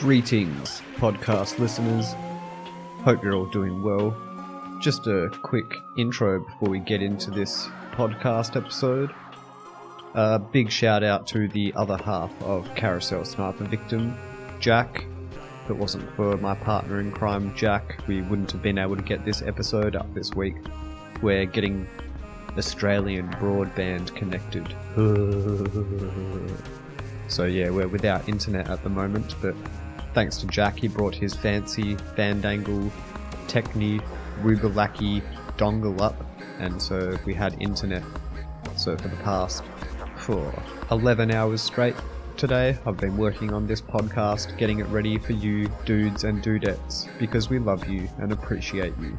Greetings, podcast listeners. Hope you're all doing well. Just a quick intro before we get into this podcast episode. A big shout out to the other half of Carousel sniper victim, Jack. If it wasn't for my partner in crime, Jack, we wouldn't have been able to get this episode up this week. We're getting Australian broadband connected. So yeah, we're without internet at the moment, but thanks to Jack, he brought his fancy Fandangle Techni Rubalaki dongle up, and so we had internet. So for the past 11 hours straight today, I've been working on this podcast, getting it ready for you dudes and dudettes, because we love you and appreciate you.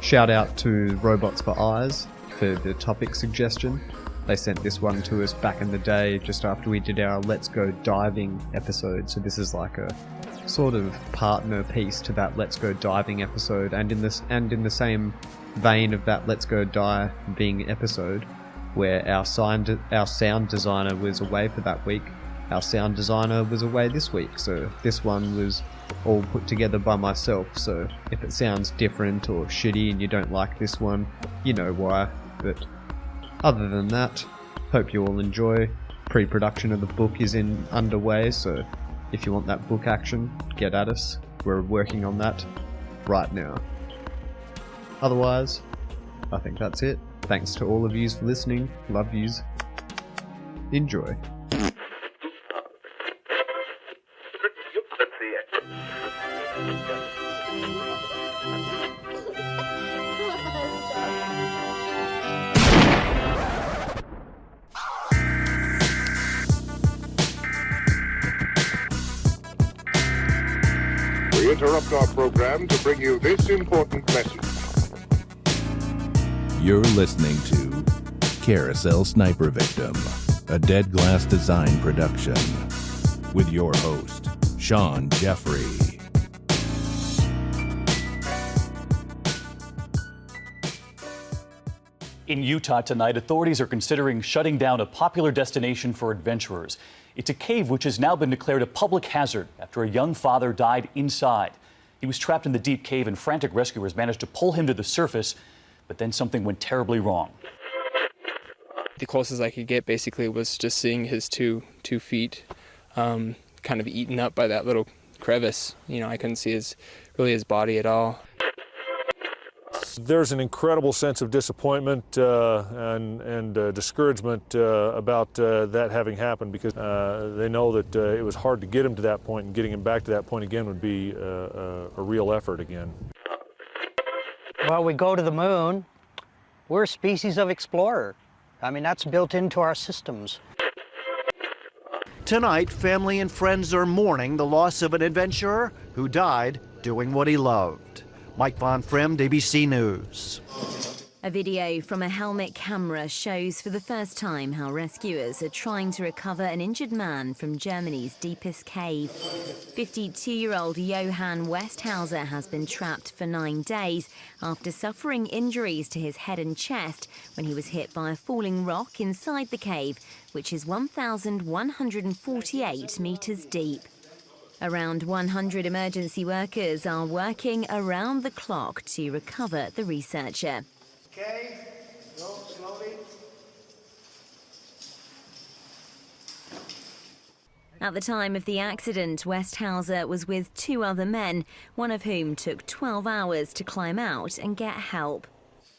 Shout out to Robots for Eyes for the topic suggestion. They sent this one to us back in the day, just after we did our Let's Go Diving episode. So this is like a sort of partner piece to that Let's Go Diving episode, and in the same vein of that Let's Go Diving episode, where our sound designer was away for that week. Our sound designer was away this week, so this one was all put together by myself. So if it sounds different or shitty and you don't like this one, you know why. But other than that, hope you all enjoy. Pre-production of the book is underway, so if you want that book action, get at us. We're working on that right now. Otherwise, I think that's it. Thanks to all of yous for listening. Love yous. Enjoy. We interrupt our program to bring you this important message. You're listening to Carousel Sniper Victim, a Dead Glass Design production, with your host, Shaun Jeffery. In Utah tonight, authorities are considering shutting down a popular destination for adventurers. It's a cave which has now been declared a public hazard after a young father died inside. He was trapped in the deep cave and frantic rescuers managed to pull him to the surface, but then something went terribly wrong. The closest I could get basically was just seeing his two feet kind of eaten up by that little crevice. You know, I couldn't see his body at all. There's an incredible sense of disappointment and discouragement about that having happened, because they know that it was hard to get him to that point, and getting him back to that point again would be a real effort again. Well, we go to the moon. We're a species of explorer. I mean, that's built into our systems. Tonight, family and friends are mourning the loss of an adventurer who died doing what he loved. Mike Von Frem, ABC News. A video from a helmet camera shows for the first time how rescuers are trying to recover an injured man from Germany's deepest cave. 52-year-old Johann Westhauser has been trapped for 9 days after suffering injuries to his head and chest when he was hit by a falling rock inside the cave, which is 1,148 meters deep. Around 100 emergency workers are working around the clock to recover the researcher. Okay, go slowly. At the time of the accident, Westhauser was with 2 other men, one of whom took 12 hours to climb out and get help.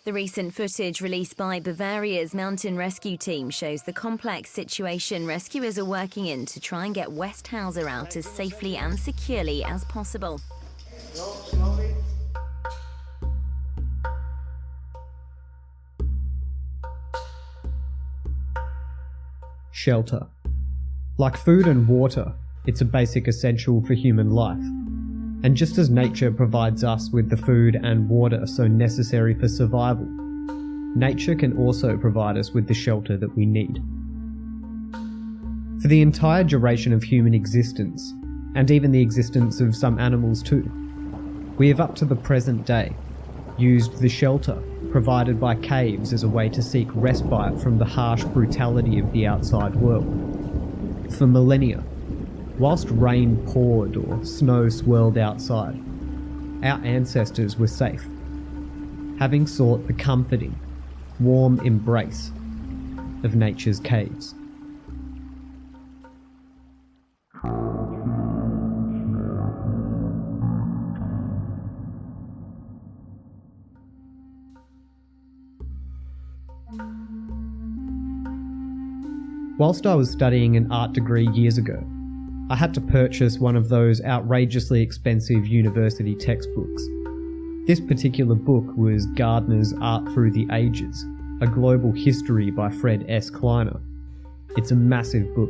The recent footage released by Bavaria's mountain rescue team shows the complex situation rescuers are working in to try and get Westhauser out as safely and securely as possible. Go slowly. Shelter. Like food and water, it's a basic essential for human life. And just as nature provides us with the food and water so necessary for survival, nature can also provide us with the shelter that we need. For the entire duration of human existence, and even the existence of some animals too, we have up to the present day used the shelter provided by caves as a way to seek respite from the harsh brutality of the outside world. For millennia, Whilst rain poured or snow swirled outside, our ancestors were safe, having sought the comforting, warm embrace of nature's caves. Whilst I was studying an art degree years ago, I had to purchase one of those outrageously expensive university textbooks. This particular book was Gardner's Art Through the Ages, a global history by Fred S. Kleiner. It's a massive book,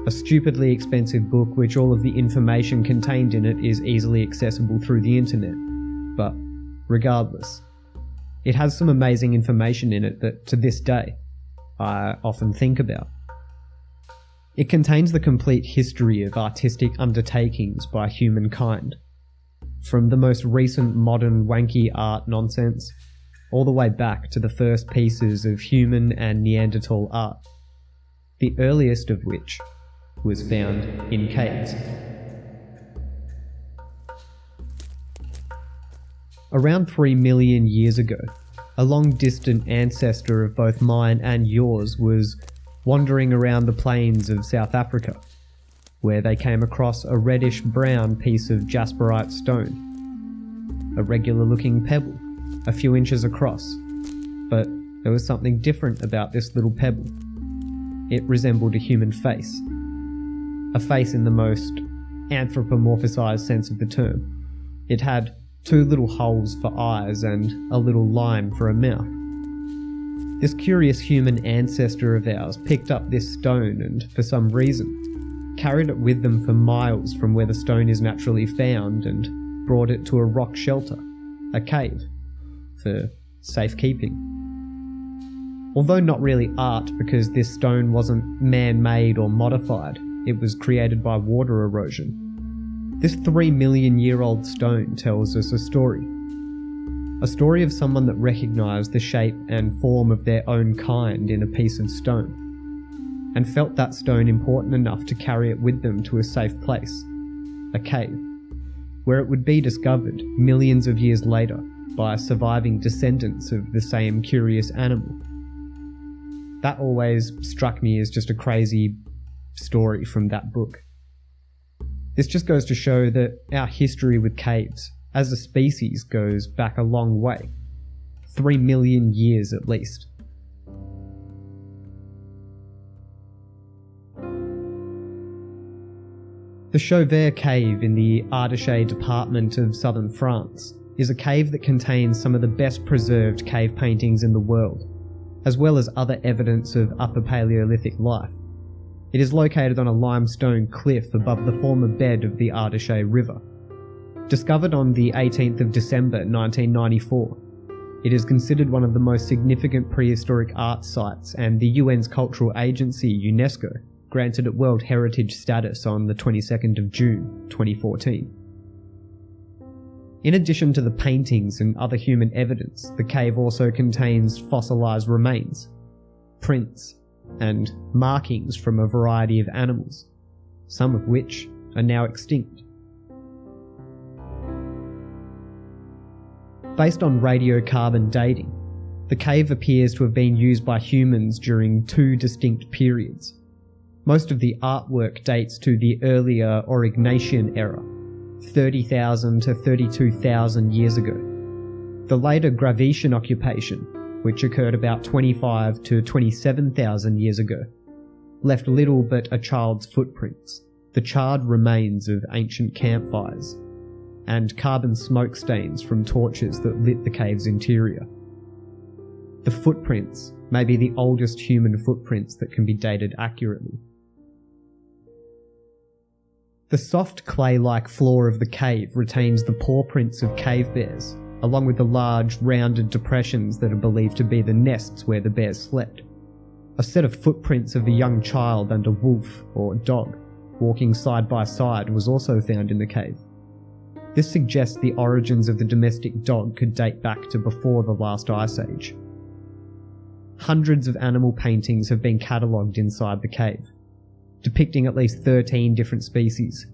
a stupidly expensive book which all of the information contained in it is easily accessible through the internet. But regardless, it has some amazing information in it that, to this day, I often think about. It contains the complete history of artistic undertakings by humankind, from the most recent modern wanky art nonsense, all the way back to the first pieces of human and Neanderthal art, the earliest of which was found in caves. Around 3 million years ago, a long-distant ancestor of both mine and yours was wandering around the plains of South Africa, where they came across a reddish-brown piece of jasperite stone, a regular-looking pebble, a few inches across. But there was something different about this little pebble. It resembled a human face. A face in the most anthropomorphized sense of the term. It had 2 little holes for eyes and a little line for a mouth. This curious human ancestor of ours picked up this stone and, for some reason, carried it with them for miles from where the stone is naturally found and brought it to a rock shelter, a cave, for safekeeping. Although not really art because this stone wasn't man-made or modified, it was created by water erosion. This 3 million year old stone tells us a story. A story of someone that recognised the shape and form of their own kind in a piece of stone, and felt that stone important enough to carry it with them to a safe place, a cave, where it would be discovered millions of years later by surviving descendants of the same curious animal. That always struck me as just a crazy story from that book. This just goes to show that our history with caves as a species goes back a long way, 3 million years at least. The Chauvert Cave in the Ardèche department of southern France is a cave that contains some of the best preserved cave paintings in the world, as well as other evidence of Upper Paleolithic life. It is located on a limestone cliff above the former bed of the Ardèche River. Discovered on the 18th of December 1994, it is considered one of the most significant prehistoric art sites, and the UN's cultural agency, UNESCO, granted it World Heritage status on the 22nd of June 2014. In addition to the paintings and other human evidence, the cave also contains fossilised remains, prints, and markings from a variety of animals, some of which are now extinct. Based on radiocarbon dating, the cave appears to have been used by humans during 2 distinct periods. Most of the artwork dates to the earlier Aurignacian era, 30,000 to 32,000 years ago. The later Gravettian occupation, which occurred about 25 to 27,000 years ago, left little but a child's footprints, the charred remains of ancient campfires, and carbon smoke stains from torches that lit the cave's interior. The footprints may be the oldest human footprints that can be dated accurately. The soft clay-like floor of the cave retains the paw prints of cave bears, along with the large, rounded depressions that are believed to be the nests where the bears slept. A set of footprints of a young child and a wolf, or dog, walking side by side was also found in the cave. This suggests the origins of the domestic dog could date back to before the last ice age. Hundreds of animal paintings have been catalogued inside the cave. depicting at least 13 different species,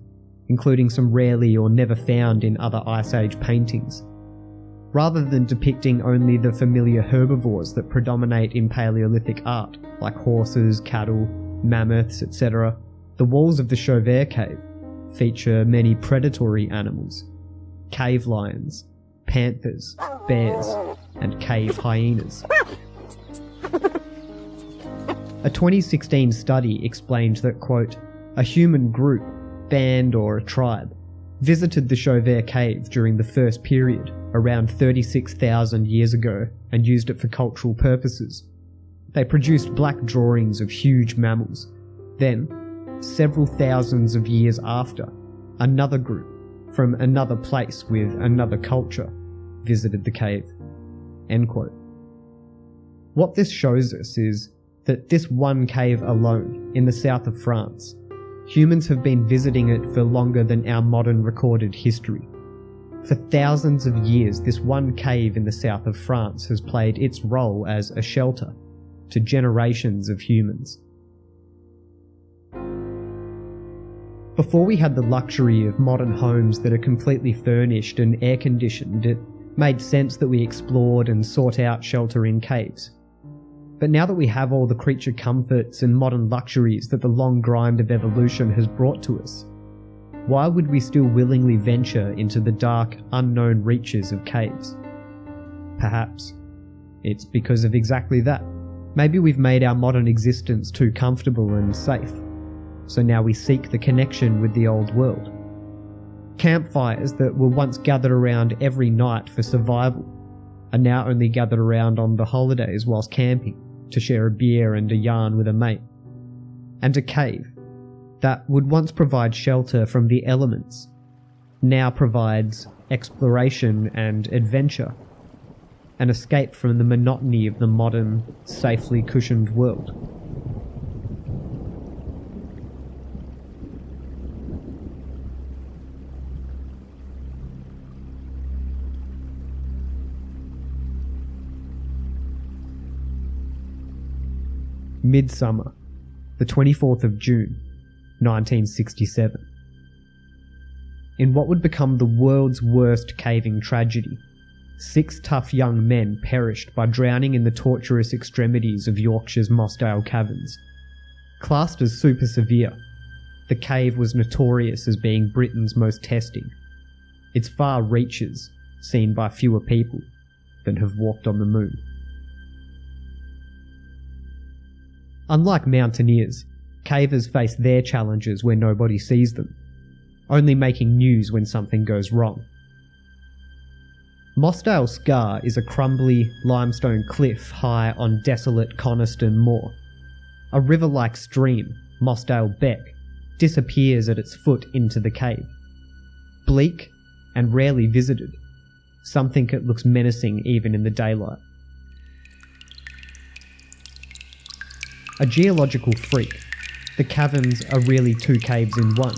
including some rarely or never found in other Ice Age paintings. Rather than depicting only the familiar herbivores that predominate in Paleolithic art, like horses, cattle, mammoths, etc., the walls of the Chauvet cave feature many predatory animals: cave lions, panthers, bears, and cave hyenas. A 2016 study explained that, quote, a human group, band or a tribe visited the Chauvet cave during the first period, around 36,000 years ago, and used it for cultural purposes. They produced black drawings of huge mammals. Then, several thousands of years after, another group from another place with another culture visited the cave. End quote. What this shows us is that this one cave alone, in the south of France, humans have been visiting it for longer than our modern recorded history. For thousands of years, this one cave in the south of France has played its role as a shelter to generations of humans. Before we had the luxury of modern homes that are completely furnished and air-conditioned, it made sense that we explored and sought out shelter in caves. But now that we have all the creature comforts and modern luxuries that the long grind of evolution has brought to us, why would we still willingly venture into the dark, unknown reaches of caves? Perhaps it's because of exactly that. Maybe we've made our modern existence too comfortable and safe, so now we seek the connection with the old world. Campfires that were once gathered around every night for survival are now only gathered around on the holidays whilst camping, to share a beer and a yarn with a mate. And a cave that would once provide shelter from the elements now provides exploration and adventure, an escape from the monotony of the modern, safely cushioned world. Midsummer, the 24th of June, 1967. In what would become the world's worst caving tragedy, 6 tough young men perished by drowning in the torturous extremities of Yorkshire's Mossdale Caverns. Classed as super severe, the cave was notorious as being Britain's most testing, its far reaches seen by fewer people than have walked on the moon. Unlike mountaineers, cavers face their challenges where nobody sees them, only making news when something goes wrong. Mossdale Scar is a crumbly limestone cliff high on desolate Coniston Moor. A river-like stream, Mossdale Beck, disappears at its foot into the cave. Bleak and rarely visited, some think it looks menacing even in the daylight. A geological freak, the caverns are really 2 caves in one.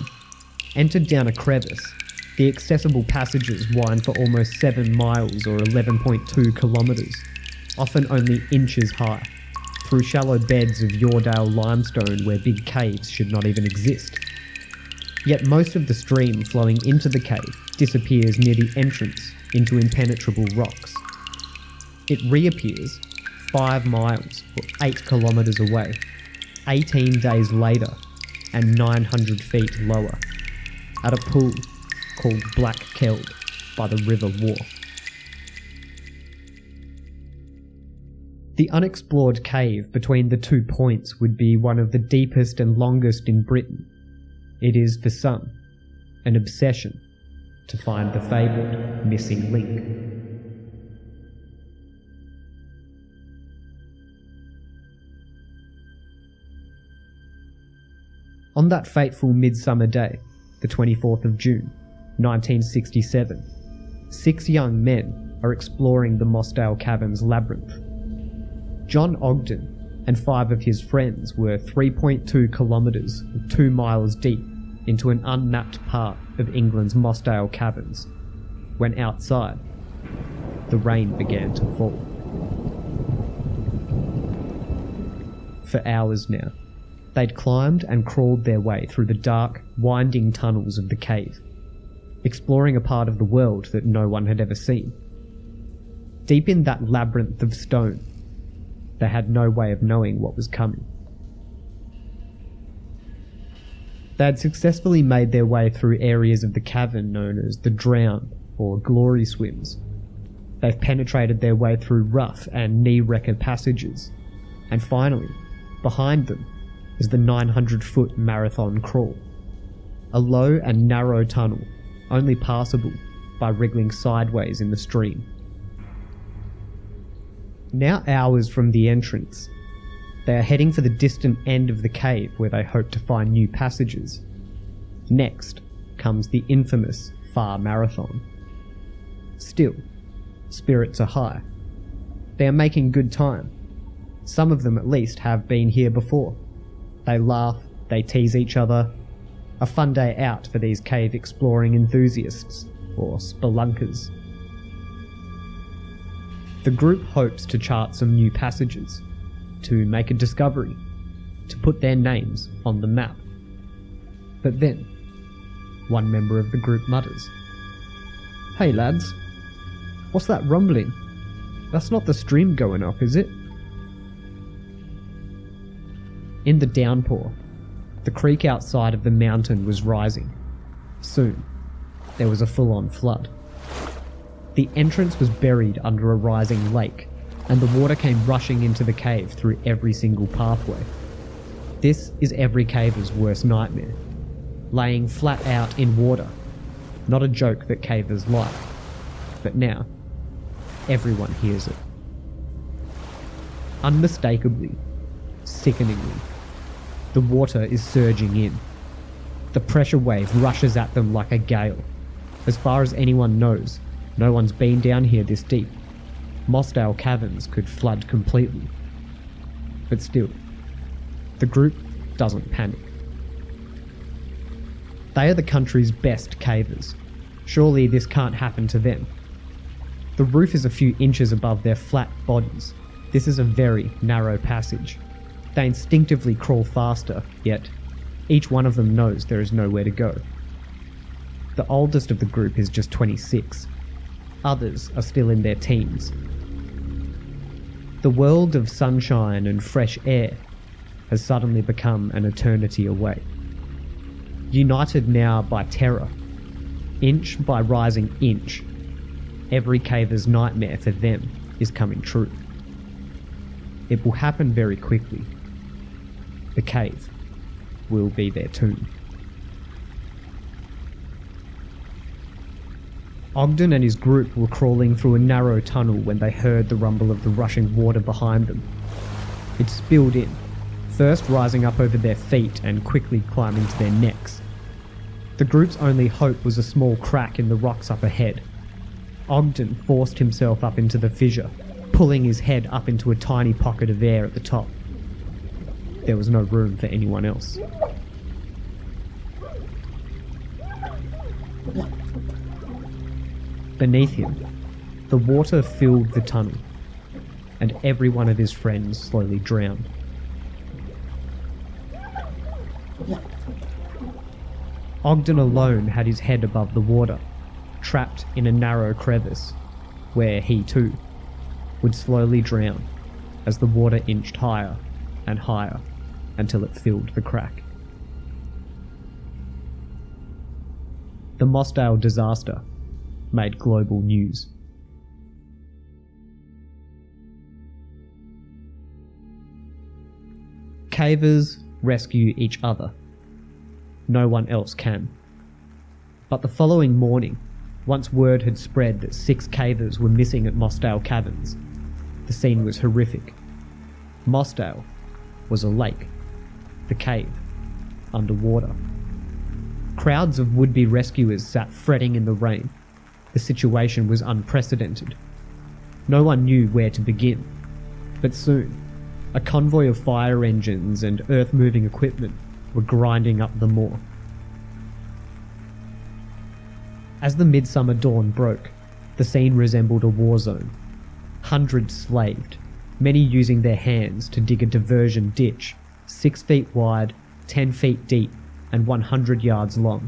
Entered down a crevice, the accessible passages wind for almost 7 miles or 11.2 kilometres, often only inches high, through shallow beds of Yoredale limestone where big caves should not even exist. Yet most of the stream flowing into the cave disappears near the entrance into impenetrable rocks. It reappears 5 miles or 8 kilometres away, 18 days later and 900 feet lower, at a pool called Black Keld by the River Wharfe. The unexplored cave between the 2 points would be one of the deepest and longest in Britain. It is, for some, an obsession to find the fabled missing link. On that fateful midsummer day, the 24th of June, 1967, 6 young men are exploring the Mossdale Caverns labyrinth. John Ogden and 5 of his friends were 3.2 kilometres or 2 miles deep into an unmapped part of England's Mossdale Caverns, when outside, the rain began to fall. For hours now, They'd climbed and crawled their way through the dark, winding tunnels of the cave, exploring a part of the world that no one had ever seen. Deep in that labyrinth of stone, they had no way of knowing what was coming. They had successfully made their way through areas of the cavern known as the Drown or Glory Swims. They've penetrated their way through rough and knee-wrecker passages, and finally, behind them, is the 900-foot marathon crawl, a low and narrow tunnel only passable by wriggling sideways in the stream. Now hours from the entrance, they are heading for the distant end of the cave where they hope to find new passages. Next comes the infamous Far Marathon. Still, spirits are high. They are making good time. Some of them at least have been here before. They laugh, they tease each other. A fun day out for these cave exploring enthusiasts, or spelunkers. The group hopes to chart some new passages, to make a discovery, to put their names on the map. But then, one member of the group mutters, "Hey lads, what's that rumbling? That's not the stream going up, is it?" In the downpour, the creek outside of the mountain was rising. Soon, there was a full-on flood. The entrance was buried under a rising lake, and the water came rushing into the cave through every single pathway. This is every caver's worst nightmare. Laying flat out in water. Not a joke that cavers like. But now, everyone hears it. Unmistakably, sickeningly, the water is surging in. The pressure wave rushes at them like a gale. As far as anyone knows, no one's been down here this deep. Mossdale Caverns could flood completely. But still, the group doesn't panic. They are the country's best cavers. Surely this can't happen to them. The roof is a few inches above their flat bodies. This is a very narrow passage. They instinctively crawl faster, yet each one of them knows there is nowhere to go. The oldest of the group is just 26. Others are still in their teens. The world of sunshine and fresh air has suddenly become an eternity away. United now by terror, inch by rising inch, every caver's nightmare for them is coming true. It will happen very quickly. The cave will be their tomb. Ogden and his group were crawling through a narrow tunnel when they heard the rumble of the rushing water behind them. It spilled in, first rising up over their feet and quickly climbing to their necks. The group's only hope was a small crack in the rocks up ahead. Ogden forced himself up into the fissure, pulling his head up into a tiny pocket of air at the top. There was no room for anyone else. Beneath him, the water filled the tunnel, and every one of his friends slowly drowned. Ogden alone had his head above the water, trapped in a narrow crevice, where he too would slowly drown as the water inched higher and higher until it filled the crack. The Mossdale disaster made global news. Cavers rescue each other. No one else can. But the following morning, once word had spread that 6 cavers were missing at Mossdale Caverns, the scene was horrific. Mossdale was a lake. The cave, underwater. Crowds of would-be rescuers sat fretting in the rain. The situation was unprecedented. No one knew where to begin. But soon, a convoy of fire engines and earth-moving equipment were grinding up the moor. As the midsummer dawn broke, the scene resembled a war zone. Hundreds slaved, many using their hands to dig a diversion ditch, 6 feet wide, 10 feet deep, and 100 yards long,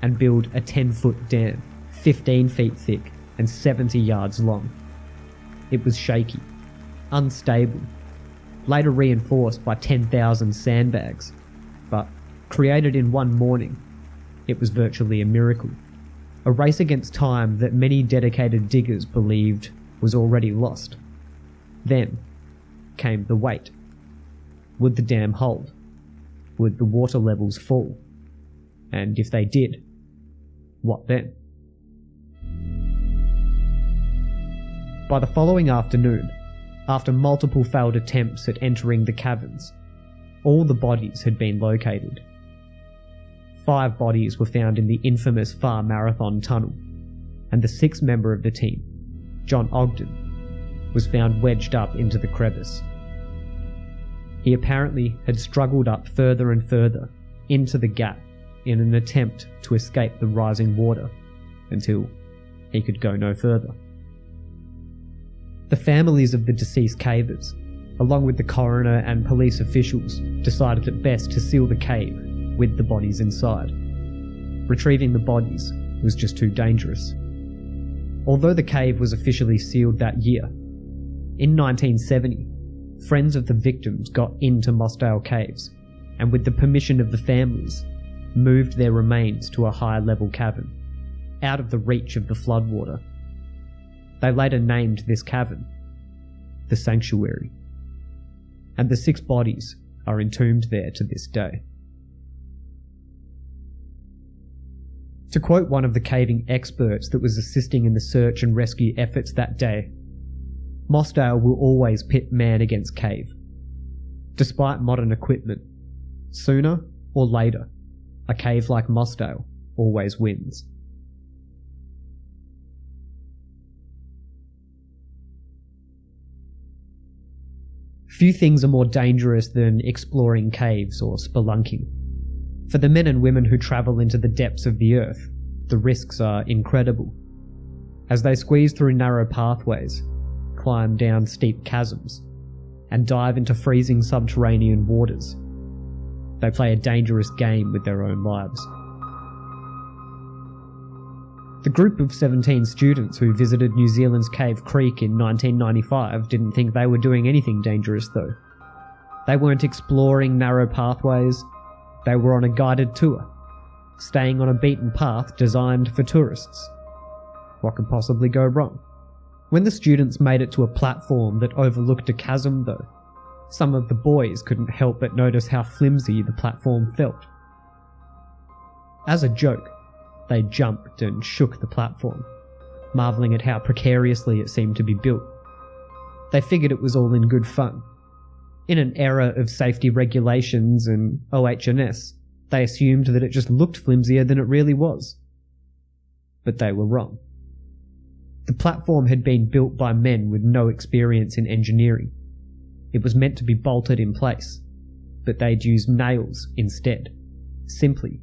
and build a 10-foot dam, 15 feet thick, and 70 yards long. It was shaky, unstable, later reinforced by 10,000 sandbags, but created in one morning, it was virtually a miracle. A race against time that many dedicated diggers believed was already lost. Then came the wait. Would the dam hold? Would the water levels fall? And if they did, what then? By the following afternoon, after multiple failed attempts at entering the caverns, all the bodies had been located. 5 bodies were found in the infamous Far Marathon Tunnel, and the 6th member of the team, John Ogden, was found wedged up into the crevice. He apparently had struggled up further and further into the gap in an attempt to escape the rising water until he could go no further. The families of the deceased cavers, along with the coroner and police officials, decided it best to seal the cave with the bodies inside. Retrieving the bodies was just too dangerous. Although the cave was officially sealed that year, in 1970, friends of the victims got into Mossdale Caves, and with the permission of the families, moved their remains to a higher-level cavern, out of the reach of the floodwater. They later named this cavern the Sanctuary, and the 6 bodies are entombed there to this day. To quote one of the caving experts that was assisting in the search and rescue efforts that day, Mossdale will always pit man against cave. Despite modern equipment, sooner or later, a cave like Mossdale always wins. Few things are more dangerous than exploring caves or spelunking. For the men and women who travel into the depths of the earth, the risks are incredible. As they squeeze through narrow pathways, climb down steep chasms, and dive into freezing subterranean waters, they play a dangerous game with their own lives. The group of 17 students who visited New Zealand's Cave Creek in 1995 didn't think they were doing anything dangerous though. They weren't exploring narrow pathways, they were on a guided tour, staying on a beaten path designed for tourists. What could possibly go wrong? When the students made it to a platform that overlooked a chasm though, some of the boys couldn't help but notice how flimsy the platform felt. As a joke, they jumped and shook the platform, marvelling at how precariously it seemed to be built. They figured it was all in good fun. In an era of safety regulations and OH&S, they assumed that it just looked flimsier than it really was. But they were wrong. The platform had been built by men with no experience in engineering. It was meant to be bolted in place, but they'd used nails instead, simply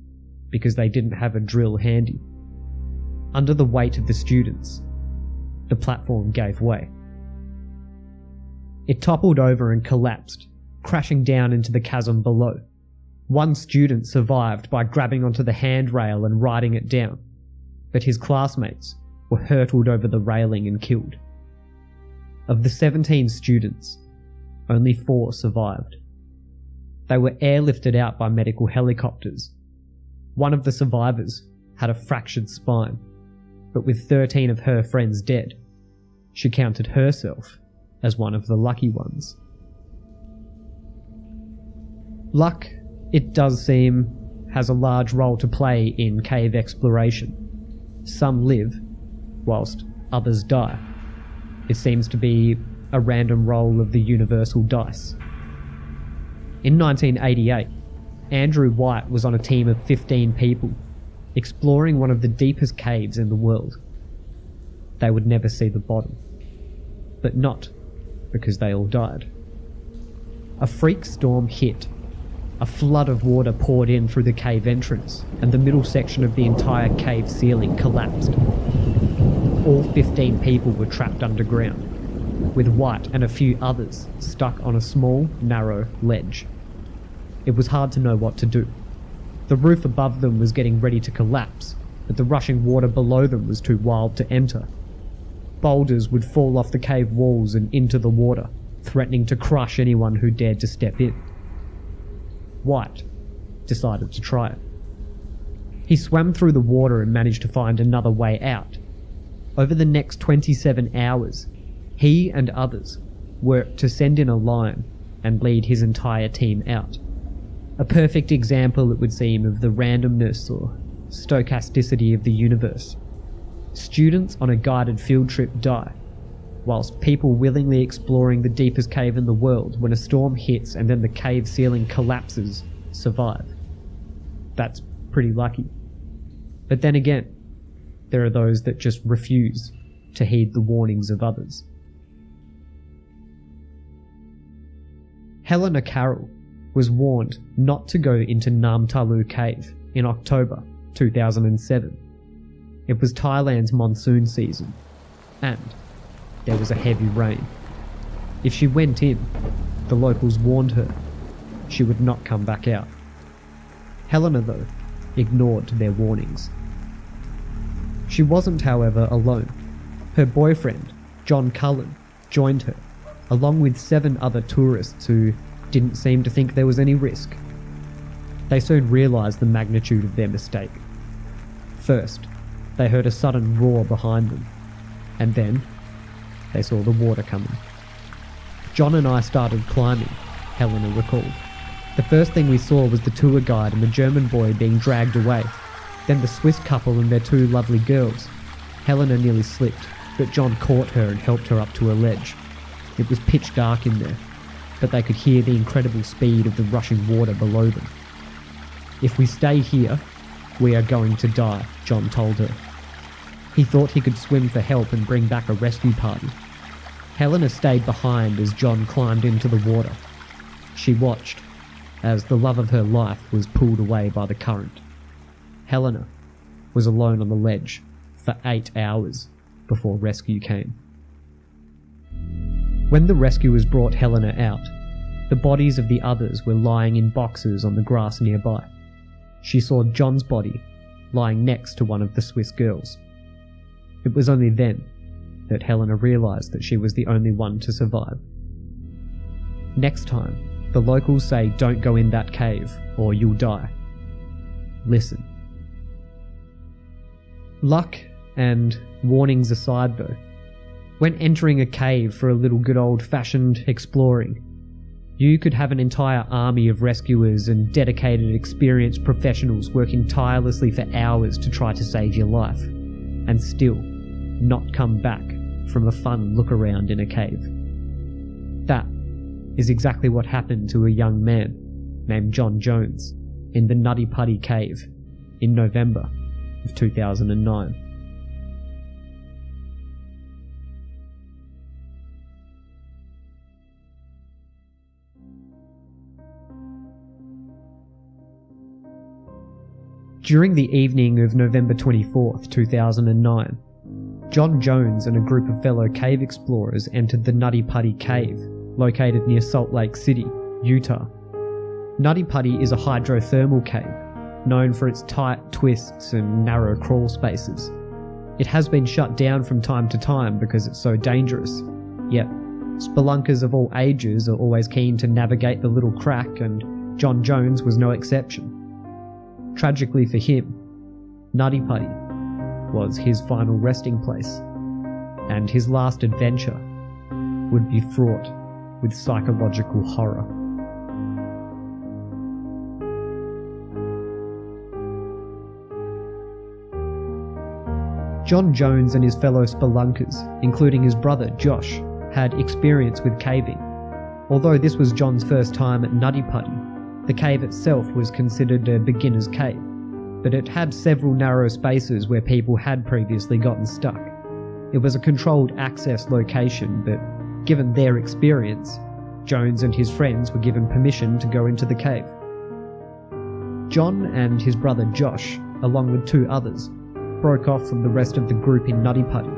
because they didn't have a drill handy. Under the weight of the students, the platform gave way. It toppled over and collapsed, crashing down into the chasm below. One student survived by grabbing onto the handrail and riding it down, but his classmates were hurtled over the railing and killed. Of the 17 students, only 4 survived. They were airlifted out by medical helicopters. One of the survivors had a fractured spine, but with 13 of her friends dead, she counted herself as one of the lucky ones. Luck, it does seem, has a large role to play in cave exploration. Some live, whilst others die. It seems to be a random roll of the universal dice. In 1988, Andrew White was on a team of 15 people, exploring one of the deepest caves in the world. They would never see the bottom. But not because they all died. A freak storm hit. A flood of water poured in through the cave entrance, and the middle section of the entire cave ceiling collapsed. All 15 people were trapped underground, with White and a few others stuck on a small, narrow ledge. It was hard to know what to do. The roof above them was getting ready to collapse, but the rushing water below them was too wild to enter. Boulders would fall off the cave walls and into the water, threatening to crush anyone who dared to step in. White decided to try it. He swam through the water and managed to find another way out. Over the next 27 hours, he and others worked to send in a line and lead his entire team out. A perfect example, it would seem, of the randomness or stochasticity of the universe. Students on a guided field trip die, whilst people willingly exploring the deepest cave in the world when a storm hits and then the cave ceiling collapses survive. That's pretty lucky. But then again, there are those that just refuse to heed the warnings of others. Helena Carroll was warned not to go into Nam Talu Cave in October 2007. It was Thailand's monsoon season, and there was a heavy rain. If she went in, the locals warned her she would not come back out. Helena, though, ignored their warnings. She wasn't, however, alone. Her boyfriend, John Cullen, joined her, along with 7 other tourists who didn't seem to think there was any risk. They soon realised the magnitude of their mistake. First, they heard a sudden roar behind them, and then they saw the water coming. John and I started climbing, Helena recalled. The first thing we saw was the tour guide and the German boy being dragged away, then the Swiss couple and their 2 lovely girls. Helena nearly slipped, but John caught her and helped her up to a ledge. It was pitch dark in there, but they could hear the incredible speed of the rushing water below them. "If we stay here, we are going to die," John told her. He thought he could swim for help and bring back a rescue party. Helena stayed behind as John climbed into the water. She watched as the love of her life was pulled away by the current. Helena was alone on the ledge for 8 hours before rescue came. When the rescuers brought Helena out, the bodies of the others were lying in boxes on the grass nearby. She saw John's body lying next to one of the Swiss girls. It was only then that Helena realised that she was the only one to survive. Next time, the locals say don't go in that cave or you'll die. Listen. Luck and warnings aside though, when entering a cave for a little good old-fashioned exploring, you could have an entire army of rescuers and dedicated, experienced professionals working tirelessly for hours to try to save your life, and still not come back from a fun look-around in a cave. That is exactly what happened to a young man named John Jones in the Nutty Putty Cave in November of 2009. During the evening of November 24th, 2009, John Jones and a group of fellow cave explorers entered the Nutty Putty Cave, located near Salt Lake City, Utah. Nutty Putty is a hydrothermal cave, known for its tight twists and narrow crawl spaces. It has been shut down from time to time because it's so dangerous, yet spelunkers of all ages are always keen to navigate the little crack, and John Jones was no exception. Tragically for him, Nutty Putty was his final resting place, and his last adventure would be fraught with psychological horror. John Jones and his fellow spelunkers, including his brother Josh, had experience with caving. Although this was John's first time at Nutty Putty, the cave itself was considered a beginner's cave, but it had several narrow spaces where people had previously gotten stuck. It was a controlled access location, but given their experience, Jones and his friends were given permission to go into the cave. John and his brother Josh, along with 2 others, broke off from the rest of the group in Nutty Putty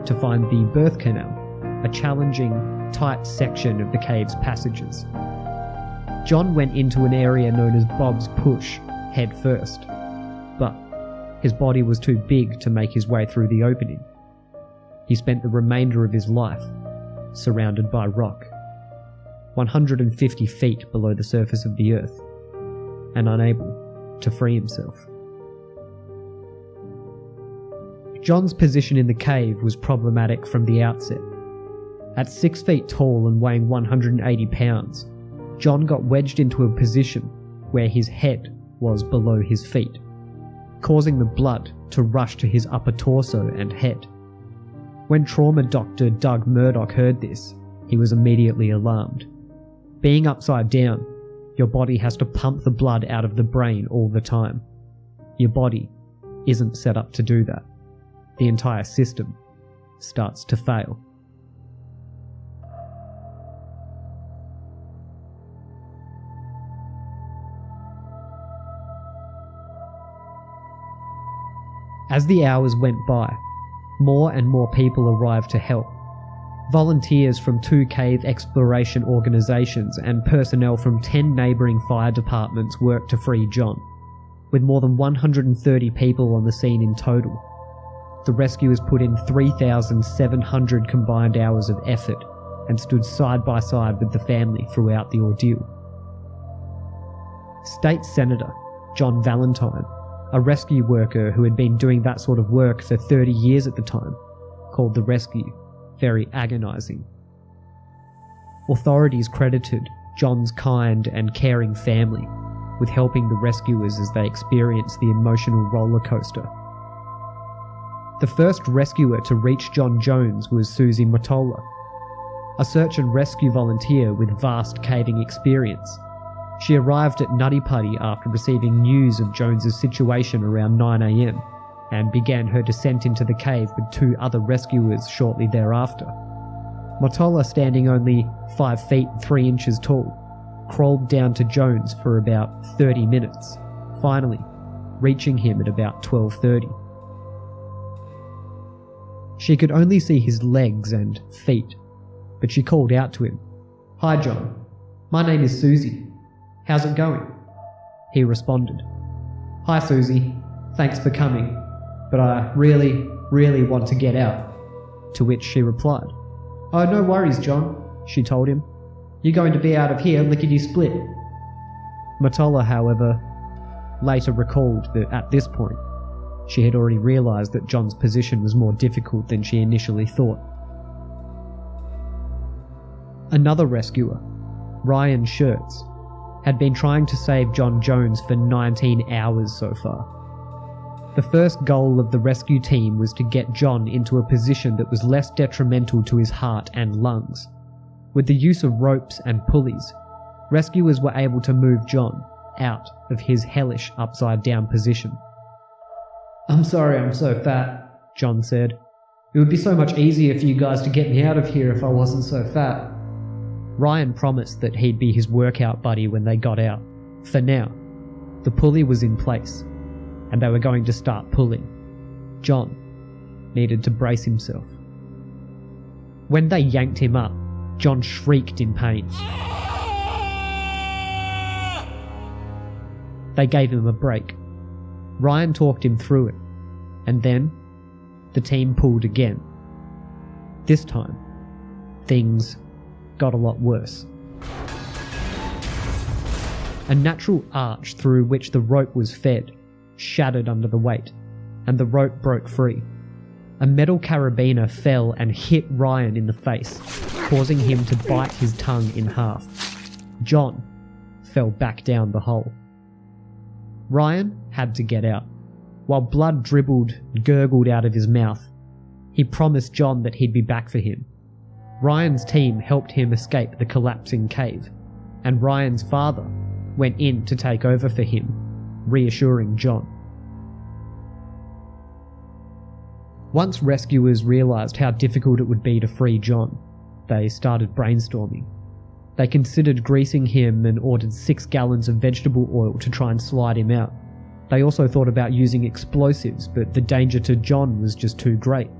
to find the birth canal, a challenging, tight section of the cave's passages. John went into an area known as Bob's Push, head first, but his body was too big to make his way through the opening. He spent the remainder of his life surrounded by rock, 150 feet below the surface of the earth, and unable to free himself. John's position in the cave was problematic from the outset. At 6 feet tall and weighing 180 pounds, John got wedged into a position where his head was below his feet, causing the blood to rush to his upper torso and head. When trauma doctor Doug Murdoch heard this, he was immediately alarmed. Being upside down, your body has to pump the blood out of the brain all the time. Your body isn't set up to do that. The entire system starts to fail. As the hours went by, more and more people arrived to help. Volunteers from 2 cave exploration organisations and personnel from 10 neighbouring fire departments worked to free John, with more than 130 people on the scene in total. The rescuers put in 3,700 combined hours of effort and stood side by side with the family throughout the ordeal. State Senator John Valentine, a rescue worker who had been doing that sort of work for 30 years at the time, called the rescue very agonising. Authorities credited John's kind and caring family with helping the rescuers as they experienced the emotional roller coaster. The first rescuer to reach John Jones was Susie Mottola, a search and rescue volunteer with vast caving experience. She arrived at Nutty Putty after receiving news of Jones's situation around 9 a.m. and began her descent into the cave with 2 other rescuers shortly thereafter. Mottola, standing only 5 feet 3 inches tall, crawled down to Jones for about 30 minutes, finally reaching him at about 12:30. She could only see his legs and feet, but she called out to him. "Hi John, my name is Susie. How's it going?" He responded, "Hi Susie, thanks for coming, but I really want to get out." To which she replied, "Oh, no worries John," she told him. "You're going to be out of here lickety-split." Mottola, however, later recalled that at this point, she had already realised that John's position was more difficult than she initially thought. Another rescuer, Ryan Schertz, had been trying to save John Jones for 19 hours so far. The first goal of the rescue team was to get John into a position that was less detrimental to his heart and lungs. With the use of ropes and pulleys, rescuers were able to move John out of his hellish upside-down position. "I'm sorry I'm so fat," John said. "It would be so much easier for you guys to get me out of here if I wasn't so fat." Ryan promised that he'd be his workout buddy when they got out. For now, the pulley was in place, and they were going to start pulling. John needed to brace himself. When they yanked him up, John shrieked in pain. They gave him a break. Ryan talked him through it, and then the team pulled again. This time, things got a lot worse. A natural arch through which the rope was fed shattered under the weight, and the rope broke free. A metal carabiner fell and hit Ryan in the face, causing him to bite his tongue in half. John fell back down the hole. Ryan had to get out. While blood gurgled out of his mouth, he promised John that he'd be back for him. Ryan's team helped him escape the collapsing cave, and Ryan's father went in to take over for him, reassuring John. Once rescuers realised how difficult it would be to free John, they started brainstorming. They considered greasing him and ordered 6 gallons of vegetable oil to try and slide him out. They also thought about using explosives, but the danger to John was just too great.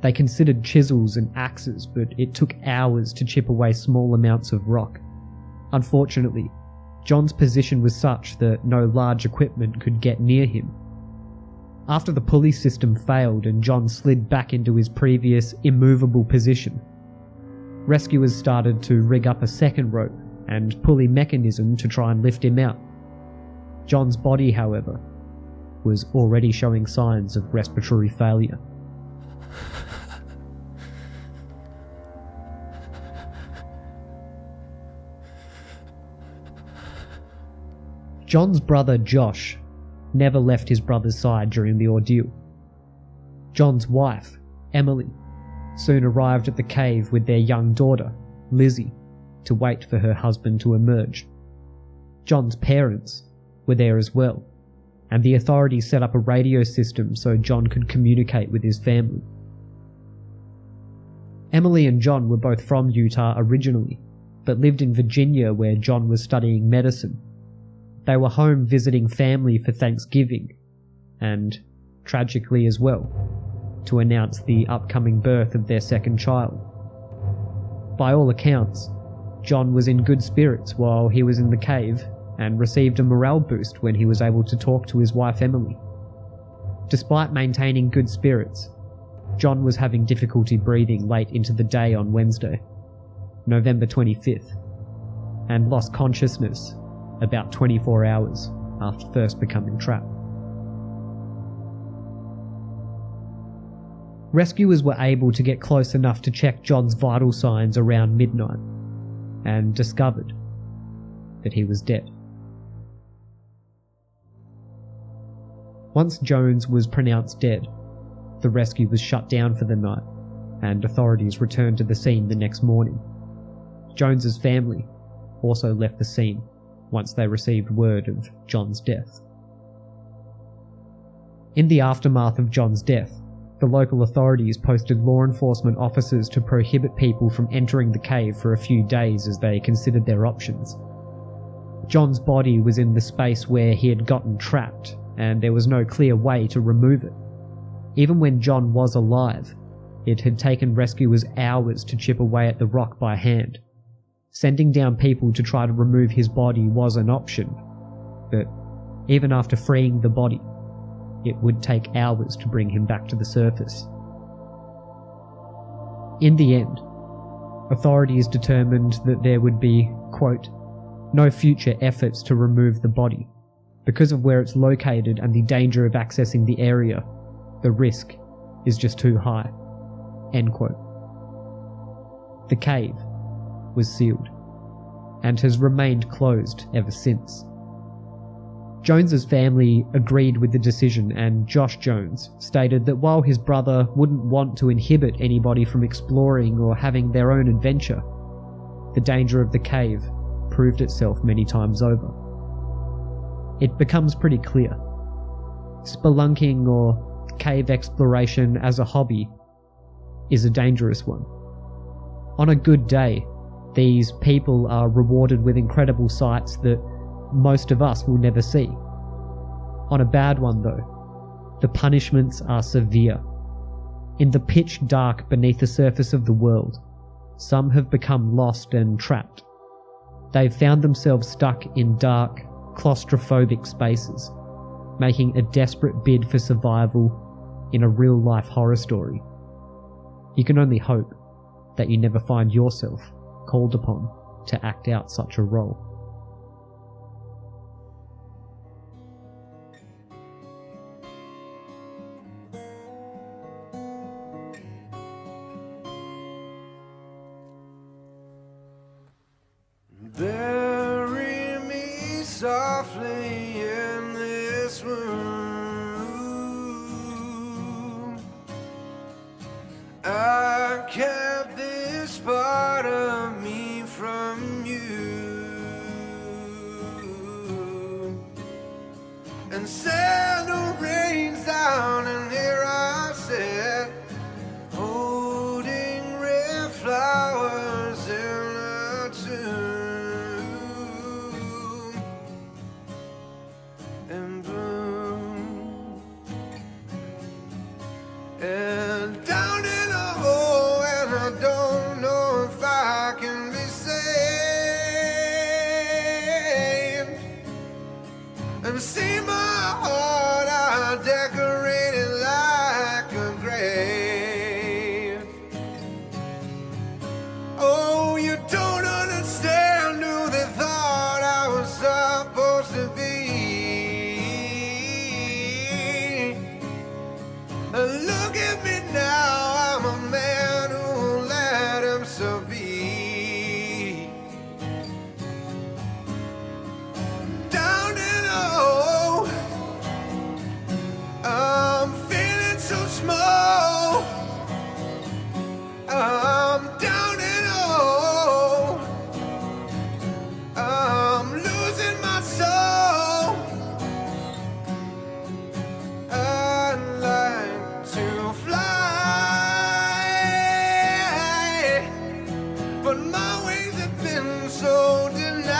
They considered chisels and axes, but it took hours to chip away small amounts of rock. Unfortunately, John's position was such that no large equipment could get near him. After the pulley system failed and John slid back into his previous immovable position, rescuers started to rig up a second rope and pulley mechanism to try and lift him out. John's body, however, was already showing signs of respiratory failure. John's brother Josh never left his brother's side during the ordeal. John's wife, Emily, soon arrived at the cave with their young daughter, Lizzie, to wait for her husband to emerge. John's parents were there as well, and the authorities set up a radio system so John could communicate with his family. Emily and John were both from Utah originally, but lived in Virginia where John was studying medicine. They were home visiting family for Thanksgiving, and, tragically as well, to announce the upcoming birth of their second child. By all accounts, John was in good spirits while he was in the cave and received a morale boost when he was able to talk to his wife Emily. Despite maintaining good spirits, John was having difficulty breathing late into the day on Wednesday, November 25th, and lost consciousness about 24 hours after first becoming trapped. Rescuers were able to get close enough to check John's vital signs around midnight and discovered that he was dead. Once Jones was pronounced dead, the rescue was shut down for the night and authorities returned to the scene the next morning. Jones's family also left the scene once they received word of John's death. In the aftermath of John's death, the local authorities posted law enforcement officers to prohibit people from entering the cave for a few days as they considered their options. John's body was in the space where he had gotten trapped, and there was no clear way to remove it. Even when John was alive, it had taken rescuers hours to chip away at the rock by hand. Sending down people to try to remove his body was an option, but even after freeing the body, it would take hours to bring him back to the surface. In the end, authorities determined that there would be, quote, no future efforts to remove the body. Because of where it's located and the danger of accessing the area, the risk is just too high, end quote. The cave was sealed and has remained closed ever since. Jones's family agreed with the decision, and Josh Jones stated that while his brother wouldn't want to inhibit anybody from exploring or having their own adventure, the danger of the cave proved itself many times over. It becomes pretty clear. Spelunking or cave exploration as a hobby is a dangerous one. On a good day, these people are rewarded with incredible sights that most of us will never see. On a bad one though, the punishments are severe. In the pitch dark beneath the surface of the world, some have become lost and trapped. They've found themselves stuck in dark, claustrophobic spaces, making a desperate bid for survival in a real-life horror story. You can only hope that you never find yourself called upon to act out such a role. Bury me softly in this room. I kept this part of me from you, and sandal rains down, and here I sit, holding red flowers in a tomb, and bloom, and down in a hole, and I don't know if I can be saved. and see my heart I decorated like a grave. Oh, you don't understand who they thought I was supposed to be. And look at me now, I'm a man who won't let himself be. Down in a hole, I'm feeling so small. I'm down in a hole, I'm losing my soul. I'd like to fly, but my wings have been so denied.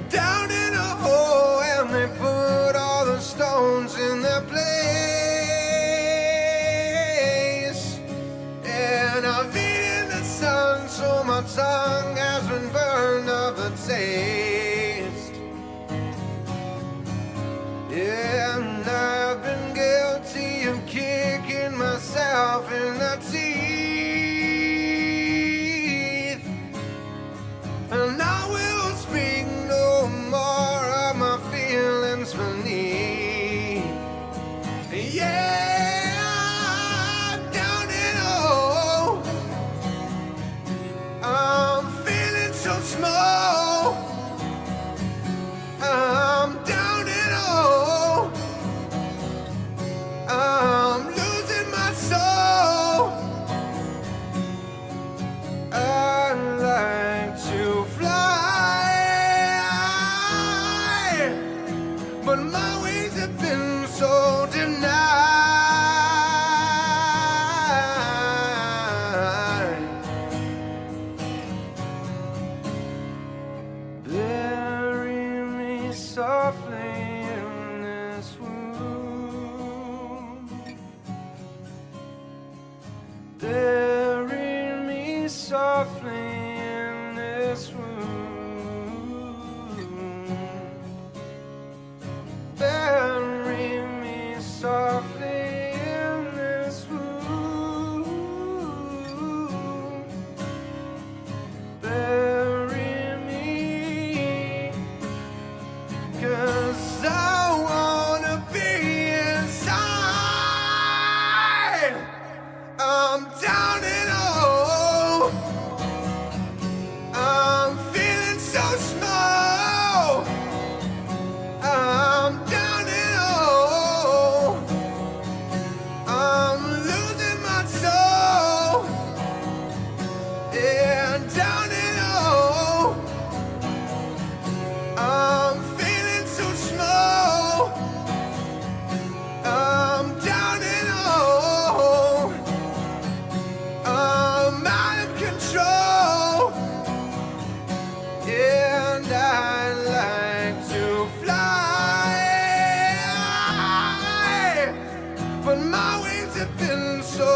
Down in a hole, and they put all the stones in their place. And I've eaten the sun, so my tongue has been burned of the taste. Yeah, and I've been guilty of kicking myself in the teeth. And I will speak no more of my feelings beneath. Yeah, down in a hole, I'm feeling so small. I'm down in a hole, I'm losing my soul. I'd like to fly, 'Cause I wanna be inside. I'm down in a hole. I'm feeling so small. I'm down in a hole. I'm losing my soul. Yeah, down in a hole. I'm feeling so small. I'm down in a hole. I'm out of control. And I'd like to fly, but my wings have been so